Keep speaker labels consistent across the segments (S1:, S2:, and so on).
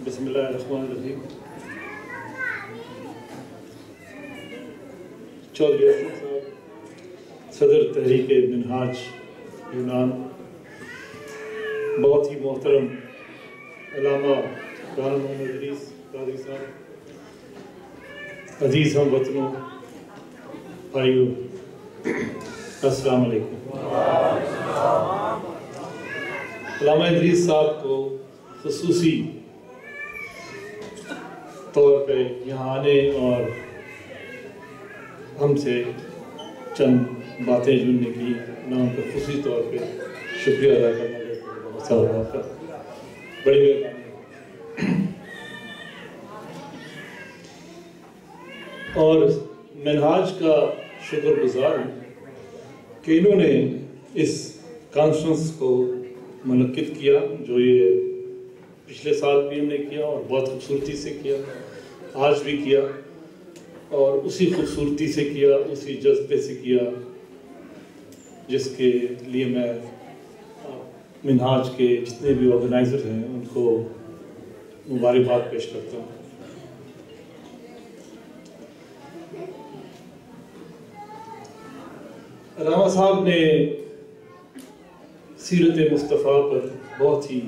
S1: بسم اللہ الرحمن الرحیم۔ چودھری افضل صاحب صدر تحریک منہاج یونان، بہت ہی محترم علامہ رانا محمد ادریس قادری صاحب، عزیز ہم وطنوں، بھائیوں، السلام علیکم۔ علامہ ادریس صاحب کو خصوصی طور پہ یہاں آنے اور ہم سے چند باتیں جننے کی میں ان کا خصوصی طور پہ شکریہ ادا کرنا چاہتا ہوں۔ بہت سارا آپ کا بڑی مہربانی اور منہاج کا شکر گزار ہوں کہ انہوں نے اس کانفرنس کو منعقد کیا، جو یہ پچھلے سال بھی ہم نے کیا اور بہت خوبصورتی سے کیا، آج بھی کیا، اور اسی خوبصورتی سے کیا، اسی جذبے سے کیا جس کے لیے میں منہاج کے جتنے بھی آرگنائزر ہیں ان کو مبارکباد پیش کرتا ہوں۔ علامہ صاحب نے سیرت مصطفیٰ پر بہت ہی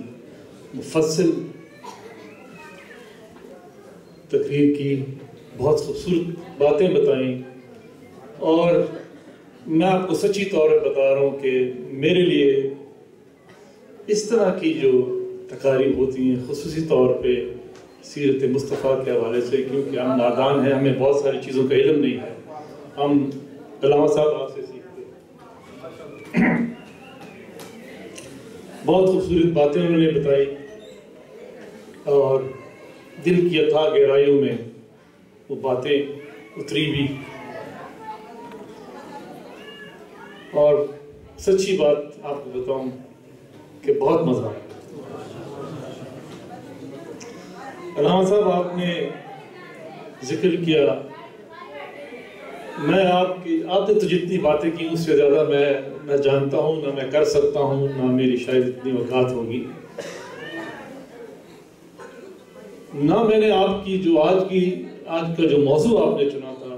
S1: مفصل تقریر کی، بہت خوبصورت باتیں بتائیں، اور میں آپ کو سچی طور پر بتا رہا ہوں کہ میرے لیے اس طرح کی جو تقاریر ہوتی ہیں خصوصی طور پہ سیرت مصطفیٰ کے حوالے سے، کیونکہ ہم نادان ہیں، ہمیں بہت ساری چیزوں کا علم نہیں ہے، ہم علامہ صاحب آپ سے سیکھتے ہیں۔ بہت خوبصورت باتیں انہوں نے بتائی اور دل کی اتھاہ گہرائیوں میں وہ باتیں اتری بھی، اور سچی بات آپ کو بتاؤں کہ بہت مزہ آیا۔ علامہ صاحب آپ نے ذکر کیا، آپ نے تو جتنی باتیں کی اس سے زیادہ میں نہ جانتا ہوں، نہ میں کر سکتا ہوں، نہ میری شاید اتنی وقات ہوگی، نہ میں نے آپ کی جو آج کا جو موضوع آپ نے چنا تھا،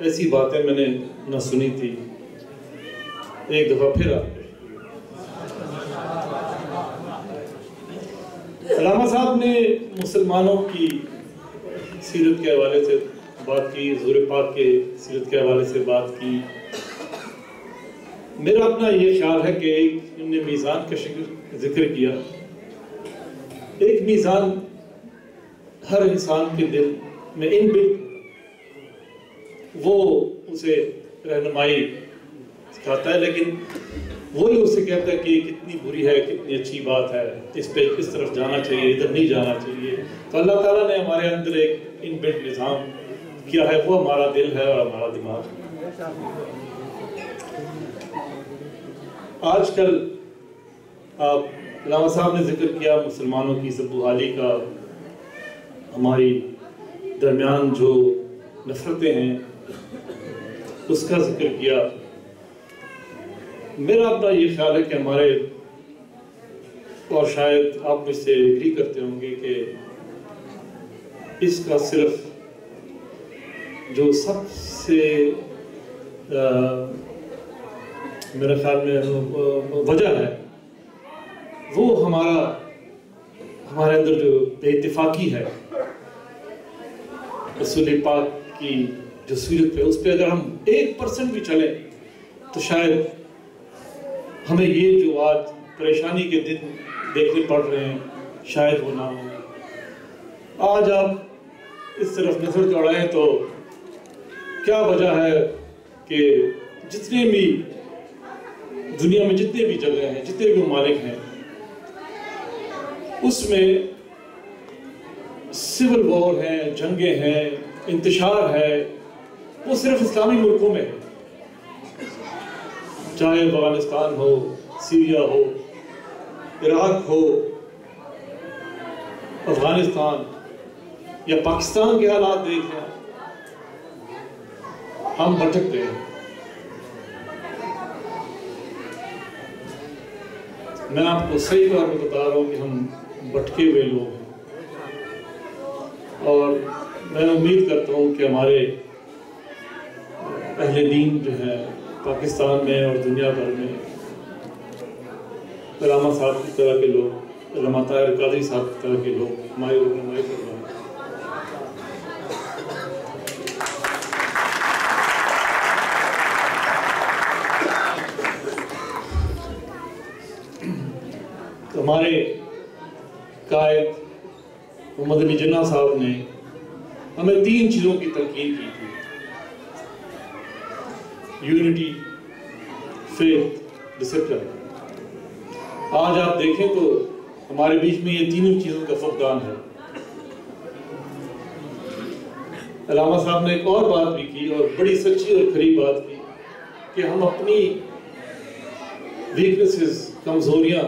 S1: ایسی باتیں میں نے نہ سنی تھی۔ ایک دفعہ پھر آپ علامہ صاحب نے مسلمانوں کی سیرت کے حوالے سے بات کی، حضور پاک کے سیرت کے حوالے سے بات کی۔ میرا اپنا یہ خیال ہے کہ انہوں نے میزان کا ذکر کیا، ایک میزان ہر انسان کے دل میں ان بلٹ وہ اسے رہنمائی سکھاتا ہے، لیکن وہی اسے کہتا ہے کہ یہ کتنی بری ہے، کتنی اچھی بات ہے، اس پہ کس طرف جانا چاہیے، ادھر نہیں جانا چاہیے۔ تو اللہ تعالیٰ نے ہمارے اندر ایک ان بلٹ نظام کیا ہے، وہ ہمارا دل ہے اور ہمارا دماغ۔ آج کل علامہ صاحب نے ذکر کیا مسلمانوں کی زب و حالی کا، ہماری درمیان جو نفرتیں ہیں اس کا ذکر کیا۔ میرا اپنا یہ خیال ہے کہ ہمارے، اور شاید آپ مجھ سے ایگری کرتے ہوں گے، کہ اس کا صرف جو سب سے میرے خیال میں وجہ ہے، وہ ہمارے اندر جو بے اتفاقی ہے رسول پاک کی جو سیرت پہ، اس پہ اگر ہم 1% بھی چلیں تو شاید ہمیں یہ جو آج پریشانی کے دن دیکھنے پڑ رہے ہیں شاید وہ نہ ہو۔ آج آپ اس طرف نظر دوڑائیں تو کیا وجہ ہے کہ جتنے بھی دنیا میں جتنے بھی جگہ ہیں، جتنے بھی ممالک ہیں، اس میں سول وار ہیں، جنگیں ہیں، انتشار ہے، وہ صرف اسلامی ملکوں میں ہے، چاہے افغانستان ہو، سیریا ہو، عراق ہو، افغانستان یا پاکستان کے حالات دیکھ لیں، ہم بھٹک گئے ہیں۔ میں آپ کو صحیح طور پہ بتا رہا ہوں کہ ہم بھٹکے ہوئے لوگ ہیں۔ اور میں امید کرتا ہوں کہ ہمارے اہل دین جو ہے پاکستان میں اور دنیا بھر میں علامہ صاحب کی طرح کے لوگ، علامہ طاہر قادری صاحب کی طرح کے لوگ ہماری رہنمائی کر رہے ہیں۔ ہمارے قائد محمد علی جناح صاحب نے ہمیں 3 چیزوں کی تلقین کی تھی: یونٹی، فیتھ، ڈسپلن۔ آج آپ دیکھیں تو ہمارے بیچ میں یہ تینوں چیزوں کا فقدان ہے۔ علامہ صاحب نے ایک اور بات بھی کی، اور بڑی سچی اور کھری بات کی، کہ ہم اپنی ویکنسز، کمزوریاں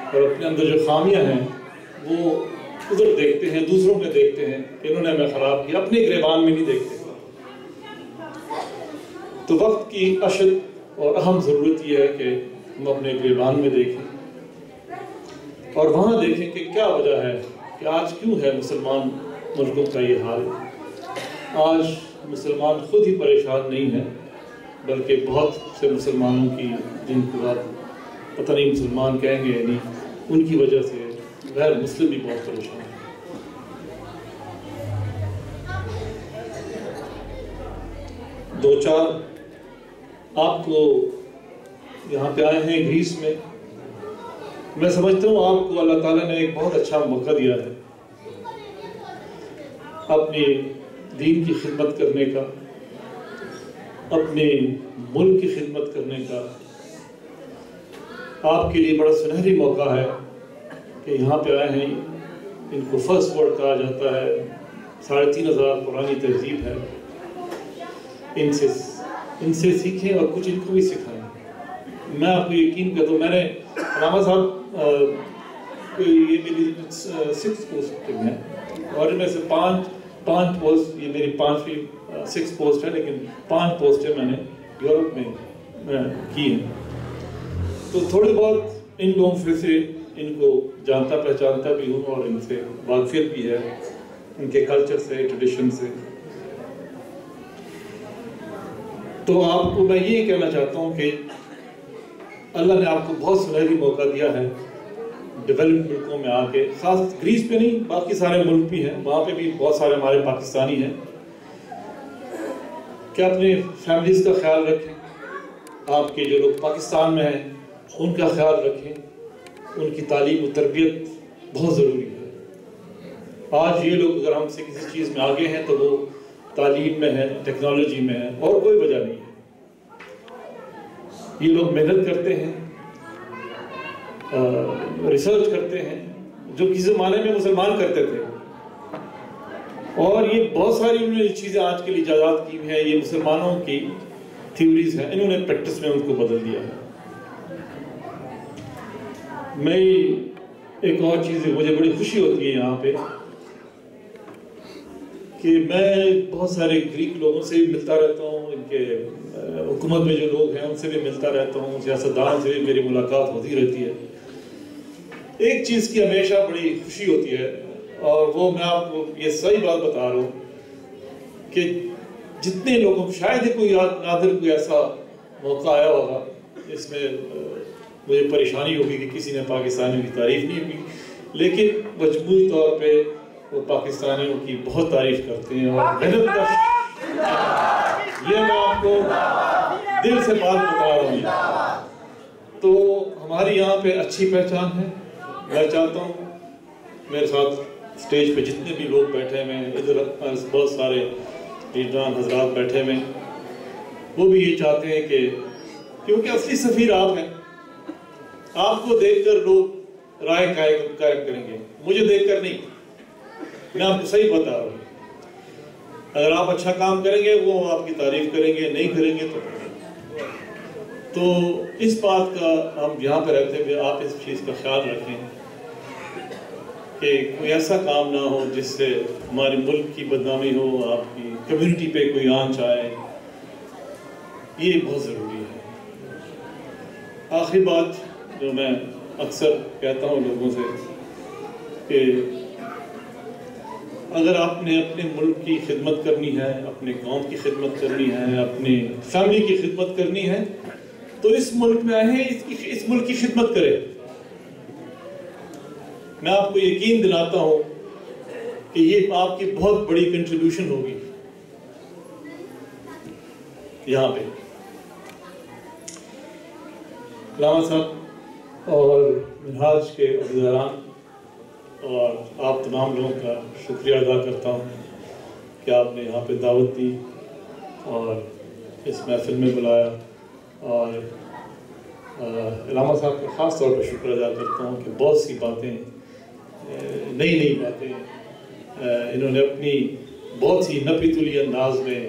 S1: اور اپنے اندر جو خامیاں ہیں وہ ادھر دیکھتے ہیں، دوسروں میں دیکھتے ہیں کہ انہوں نے ہمیں خراب کیا، اپنے گریبان میں نہیں دیکھتے۔ تو وقت کی اشد اور اہم ضرورت یہ ہے کہ ہم اپنے گریبان میں دیکھیں اور وہاں دیکھیں کہ کیا وجہ ہے کہ آج کیوں ہے مسلمان ملکوں کا یہ حال۔ آج مسلمان خود ہی پریشان نہیں ہیں، بلکہ بہت سے مسلمانوں کی، جن کو آپ پتہ نہیں مسلمان کہیں گے نہیں، ان کی وجہ سے غیر مسلم بھی بہت پریشان ہیں۔ 2-4 آپ کو یہاں پہ آئے ہیں گریس میں، میں سمجھتا ہوں آپ کو اللہ تعالیٰ نے ایک بہت اچھا موقع دیا ہے اپنے دین کی خدمت کرنے کا، اپنے ملک کی خدمت کرنے کا۔ آپ کے لیے بڑا سنہری موقع ہے کہ یہاں پہ آئے ہیں۔ ان کو فرسٹ ورلڈ کہا جاتا ہے، 3500 پرانی تہذیب ہے۔ ان سے سیکھیں اور کچھ ان کو بھی سکھائیں۔ میں آپ کو یقین کرتا ہوں، میں نے علامہ صاحب یہ میری 6 پوسٹنگ ہے، اور ان میں سے 5 پوسٹ، یہ میری 5ویں 6 پوسٹ ہے، لیکن 5 پوسٹیں میں نے یورپ میں کی ہیں۔ تو تھوڑی بہت ان لوگوں سے ان کو جانتا پہچانتا بھی ہوں، اور ان سے واقفیت بھی ہے، ان کے کلچر سے، ٹریڈیشن سے۔ تو آپ کو میں یہ کہنا چاہتا ہوں کہ اللہ نے آپ کو بہت سنہری موقع دیا ہے ڈیولپڈ ملکوں میں آ کے، خاص گریس پہ نہیں، باقی سارے ملک بھی ہیں، وہاں پہ بھی بہت سارے ہمارے پاکستانی ہیں، کہ اپنے فیملیز کا خیال رکھیں۔ آپ کے جو لوگ پاکستان میں ہیں ان کا خیال رکھیں، ان کی تعلیم و تربیت بہت ضروری ہے۔ آج یہ لوگ اگر ہم سے کسی چیز میں آگے ہیں تو وہ تعلیم میں ہے، ٹیکنالوجی میں ہے، اور کوئی وجہ نہیں ہے۔ یہ لوگ محنت کرتے ہیں، ریسرچ کرتے ہیں، جو کسی زمانے میں مسلمان کرتے تھے، اور یہ بہت ساری انہوں نے چیزیں آج کے لیے ایجاد کی ہیں، یہ مسلمانوں کی تھیوریز ہیں، انہوں نے پریکٹس میں ان کو بدل دیا ہے۔ میں ایک اور چیز ہے، مجھے بڑی خوشی ہوتی ہے یہاں پہ کہ میں بہت سارے گریک لوگوں سے بھی ملتا رہتا ہوں، ان کے حکومت میں جو لوگ ہیں ان سے بھی ملتا رہتا ہوں، سیاستدان سے بھی میری ملاقات ہوتی رہتی ہے۔ ایک چیز کی ہمیشہ بڑی خوشی ہوتی ہے، اور وہ میں آپ کو یہ صحیح بات بتا رہا ہوں کہ جتنے لوگوں، شاید ہی کوئی نادر کوئی ایسا موقع آیا ہوگا جس میں مجھے پریشانی ہوگی کہ کسی نے پاکستانیوں کی تعریف نہیں کی، لیکن مجموعی طور پہ وہ پاکستانیوں کی بہت تعریف کرتے ہیں، اور محنت کا یہ میں آپ کو دل سے بات بتا رہا ہوں۔ تو ہماری یہاں پہ اچھی پہچان ہے۔ میں چاہتا ہوں میرے ساتھ اسٹیج پہ جتنے بھی لوگ بیٹھے ہوئے ہیں، ادھر بہت سارے لیڈران حضرات بیٹھے ہوئے ہیں، وہ بھی یہ چاہتے ہیں کہ کیونکہ اصلی سفیر آپ ہیں، آپ کو دیکھ کر لوگ رائے قائم کریں گے، مجھے دیکھ کر نہیں۔ میں آپ کو صحیح بتا رہا ہوں، اگر آپ اچھا کام کریں گے وہ آپ کی تعریف کریں گے، نہیں کریں گے تو اس بات کا ہم یہاں پہ رہتے ہوئے آپ اس چیز کا خیال رکھیں کہ کوئی ایسا کام نہ ہو جس سے ہمارے ملک کی بدنامی ہو، آپ کی کمیونٹی پہ کوئی آنچ آئے، یہ بہت ضروری ہے۔ آخری بات جو میں اکثر کہتا ہوں لوگوں سے کہ اگر آپ نے اپنے ملک کی خدمت کرنی ہے، اپنے قوم کی خدمت کرنی ہے، اپنی فیملی کی خدمت کرنی ہے تو اس ملک میں آئیں، اس ملک کی خدمت کریں۔ میں آپ کو یقین دلاتا ہوں کہ یہ آپ کی بہت بڑی کنٹریبیوشن ہوگی یہاں پہ۔ علامہ صاحب اور منہاج کے عہدیداران اور آپ تمام لوگوں کا شکریہ ادا کرتا ہوں کہ آپ نے یہاں پہ دعوت دی اور اس محفل میں بلایا، اور علامہ صاحب کا خاص طور پر شکر ادا کرتا ہوں کہ بہت سی باتیں، نئی باتیں انہوں نے اپنی بہت ہی نپی تلی انداز میں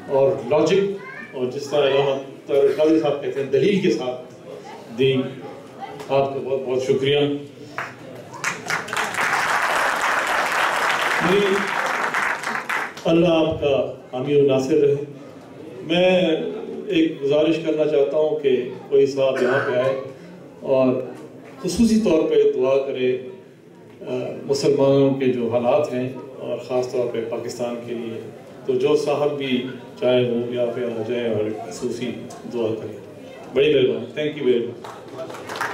S1: اور لاجک، اور جس طرح علامہ قادری صاحب کہتے ہیں دلیل کے ساتھ دی۔ آپ کا بہت بہت شکریہ۔ اللہ آپ کا حامی و ناصر رہے۔ میں ایک گزارش کرنا چاہتا ہوں کہ کوئی صاحب یہاں پہ آئے اور خصوصی طور پہ دعا کرے مسلمانوں کے جو حالات ہیں اور خاص طور پہ پاکستان کے لیے، تو جو صاحب بھی چاہے وہ یہاں پہ آ جائے اور خصوصی دعا کرے۔ بڑی مہربانی، تھینک یو ویری مچ۔